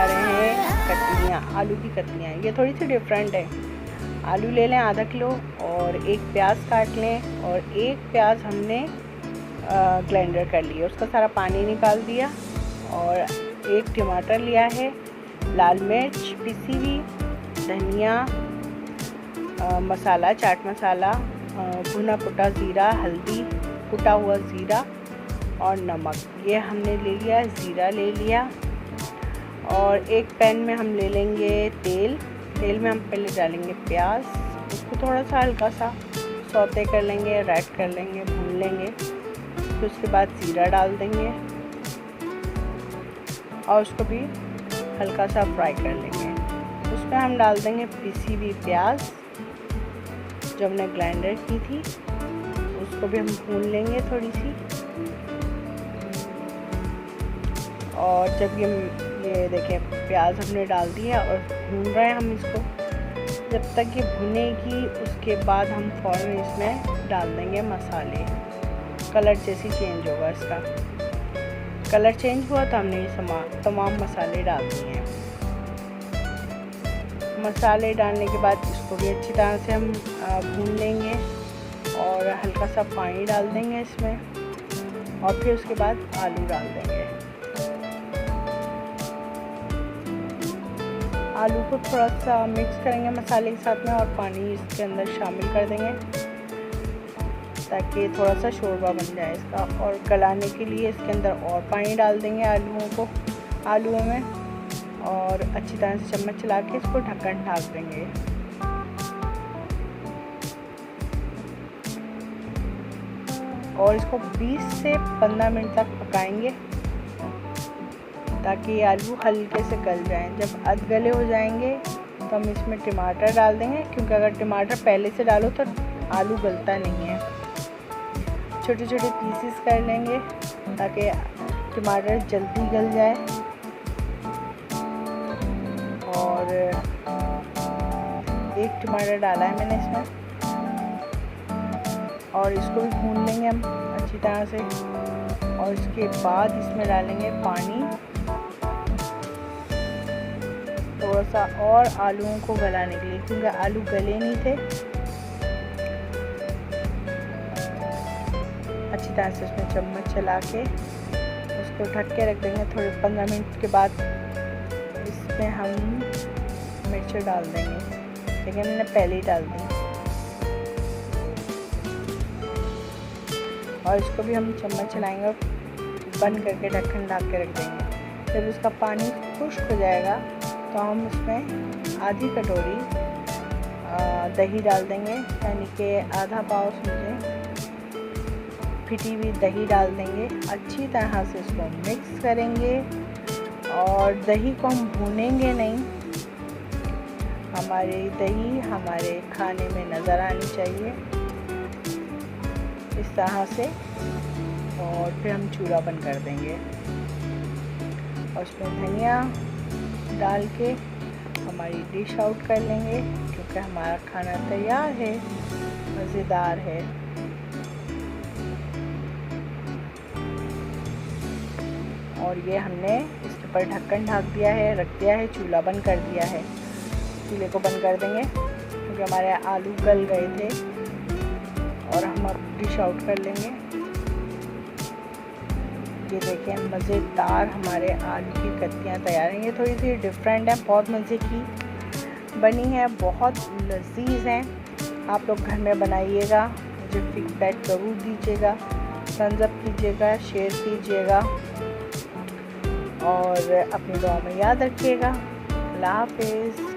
रहे हैं कतलियाँ, आलू की कतलियाँ। ये थोड़ी सी डिफरेंट है। आलू ले लें आधा किलो और एक प्याज काट लें, और एक प्याज हमने ग्राइंडर कर लिया, उसका सारा पानी निकाल दिया। और एक टमाटर लिया है, लाल मिर्च पिसी हुई, धनिया, मसाला, चाट मसाला, भुना कुटा ज़ीरा, हल्दी, कुटा हुआ ज़ीरा और नमक। ये हमने ले लिया, ज़ीरा ले लिया। और एक पैन में हम ले लेंगे तेल। तेल में हम पहले डालेंगे प्याज, उसको थोड़ा सा हल्का सा सौते कर लेंगे, रेड कर लेंगे, भून लेंगे। फिर उसके बाद ज़ीरा डाल देंगे और उसको भी हल्का सा फ्राई कर लेंगे। उसमें हम डाल देंगे पिसी हुई प्याज जो हमने ग्राइंडर की थी, उसको भी हम भून लेंगे थोड़ी सी। और जब ये देखें प्याज हमने डाल दिया और भून रहे हैं हम इसको, जब तक ये भुनेगी उसके बाद हम फ़ौरन इसमें डाल देंगे मसाले। कलर जैसे चेंज होगा इसका, कलर चेंज हुआ तो हमने ये तमाम मसाले डाल दिए हैं। मसाले डालने के बाद इसको भी अच्छी तरह से हम भून लेंगे और हल्का सा पानी डाल देंगे इसमें, और फिर उसके बाद आलू डाल देंगे। आलू को थोड़ा सा मिक्स करेंगे मसाले के साथ में और पानी इसके अंदर शामिल कर देंगे ताकि थोड़ा सा शोरबा बन जाए इसका। और गलाने के लिए इसके अंदर और पानी डाल देंगे आलूओं में, और अच्छी तरह से चम्मच चला के इसको ढक्कन ढाक देंगे। और इसको 20 से 15 मिनट तक पकाएंगे ताकि ये आलू हल्के से गल जाएं। जब अध गले हो जाएंगे तो हम इसमें टमाटर डाल देंगे, क्योंकि अगर टमाटर पहले से डालो तो आलू गलता नहीं है। छोटे छोटे पीसेस कर लेंगे ताकि टमाटर जल्दी गल जाए। और एक टमाटर डाला है मैंने इसमें, और इसको भी भून लेंगे हम अच्छी तरह से। और इसके बाद इसमें डालेंगे पानी थोड़ा सा और आलूओं को गलाने के लिए, क्योंकि आलू गले नहीं थे। अच्छी तरह से उसमें चम्मच चला के उसको ढक के रख देंगे। थोड़े 15 मिनट के बाद इसमें हम मिर्च डाल देंगे, लेकिन मैंने पहले ही डाल दी। और इसको भी हम चम्मच चलाएंगे और बंद करके ढक्कन ढक के रख देंगे। जब इसका पानी खुश्क हो जाएगा तो हम इसमें आधी कटोरी दही डाल देंगे, यानी कि आधा पाव समझें फिटी हुई दही डाल देंगे। अच्छी तरह से इसको मिक्स करेंगे और दही को हम भूनेंगे नहीं, हमारी दही हमारे खाने में नज़र आनी चाहिए इस तरह से। और फिर हम चूल्हा बंद कर देंगे और उसमें धनिया डाल के हमारी डिश आउट कर लेंगे, क्योंकि हमारा खाना तैयार है, मज़ेदार है। और ये हमने इसके ऊपर ढक्कन ढक दिया है, रख दिया है, चूल्हा बंद कर दिया है। चूल्हे को बंद कर देंगे क्योंकि हमारे आलू गल गए थे। और हम अब डिश आउट कर लेंगे। ये देखें मज़ेदार हमारे आलू की कतलियाँ तैयार हैं। ये थोड़ी सी डिफरेंट है, बहुत मज़े की बनी है, बहुत लजीज हैं। आप लोग घर में बनाइएगा, मुझे फीडबैक ज़रूर दीजिएगा, थम्स अप कीजिएगा, शेयर कीजिएगा और अपनी दुआ में याद रखिएगा। अल्लाह हाफ़िज़।